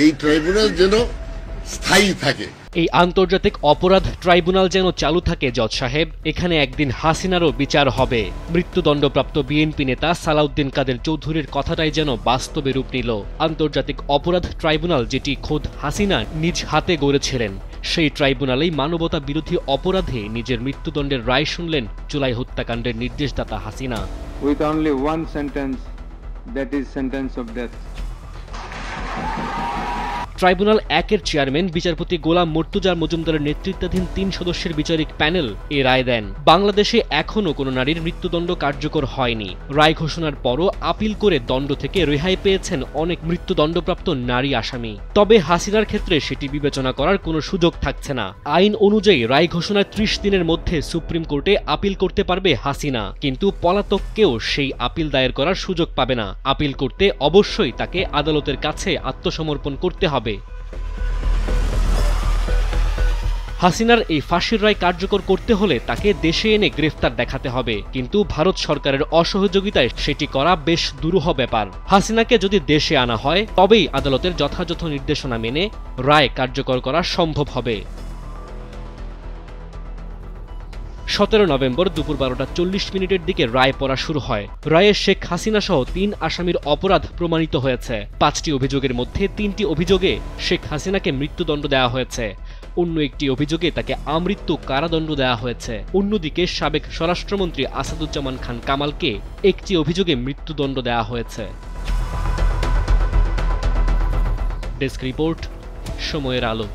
এই ট্রাইব্যুনাল যেন স্থায়ী থাকে। এই আন্তর্জাতিক অপরাধ ট্রাইব্যুনাল যেন চালু থাকে জজ সাহেব, এখানে একদিন হাসিনারও বিচার হবে। মৃত্যুদণ্ডপ্রাপ্ত বিএনপি নেতা সালাউদ্দিন কাদের চৌধুরীর কথাটাই যেন বাস্তবে রূপ নিল। আন্তর্জাতিক অপরাধ ট্রাইব্যুনাল যেটি খোদ হাসিনা নিজ হাতে গড়েছিলেন, সেই ট্রাইব্যুনালেই মানবতা বিরোধী অপরাধে নিজের মৃত্যুদণ্ডের রায় শুনলেন জুলাই হত্যাকাণ্ডের নির্দেশদাতা Hasina. With only one sentence, that is sentence of death. Tribunal 1-এর চেয়ারম্যান বিচারপতি গোলাম মর্তুজা মজুমদারের নেতৃত্বাধীন 3 সদস্যের বিচারিক প্যানেল এ রায় দেন। বাংলাদেশে এখনও কোনো নারীর মৃত্যুদণ্ড কার্যকর হয়নি। রায় ঘোষণার পরও আপিল করে দণ্ড থেকে রেহাই পেয়েছেন অনেক মৃত্যুদণ্ডপ্রাপ্ত নারী আসামি। তবে হাসিনার ক্ষেত্রে সেটি বিবেচনা করার কোনো সুযোগ থাকছে না। আইন অনুযায়ী রায় ঘোষণার 30 দিনের মধ্যে সুপ্রিম কোর্টে আপিল করতে পারবে হাসিনা, কিন্তু পলাতককেও সেই আপিল দায়ের করার সুযোগ পাবে না। আপিল করতে অবশ্যই তাকে আদালতের কাছে আত্মসমর্পণ করতে হবে। হাসিনার এই ফাঁসির রায় কার্যকর করতে হলে তাকে দেশে এনে গ্রেফতার দেখাতে হবে, কিন্তু ভারত সরকারের অসহযোগিতায় সেটি করা বেশ দুরূহ ব্যাপার। হাসিনাকে যদি দেশে আনা হয় তবেই আদালতের যথাযথ নির্দেশনা মেনে রায় কার্যকর করা সম্ভব হবে। 17 নভেম্বর দুপুর 12:40 দিকে রায় পড়া শুরু হয়। রায়ে শেখ হাসিনা সহ 3 আসামির অপরাধ প্রমাণিত হয়েছে। 5টি অভিযোগের মধ্যে 3টি অভিযোগে শেখ হাসিনাকে মৃত্যুদণ্ড দেওয়া হয়েছে, অন্য একটি অভিযোগে তাকে আমৃত্যু কারাদণ্ড দেওয়া হয়েছে। অন্যদিকে সাবেক স্বরাষ্ট্রমন্ত্রী আসাদুজ্জামান খান কামালকে একটি অভিযোগে মৃত্যুদণ্ড দেওয়া হয়েছে। ডেস্ক রিপোর্ট, সময়ের আলো।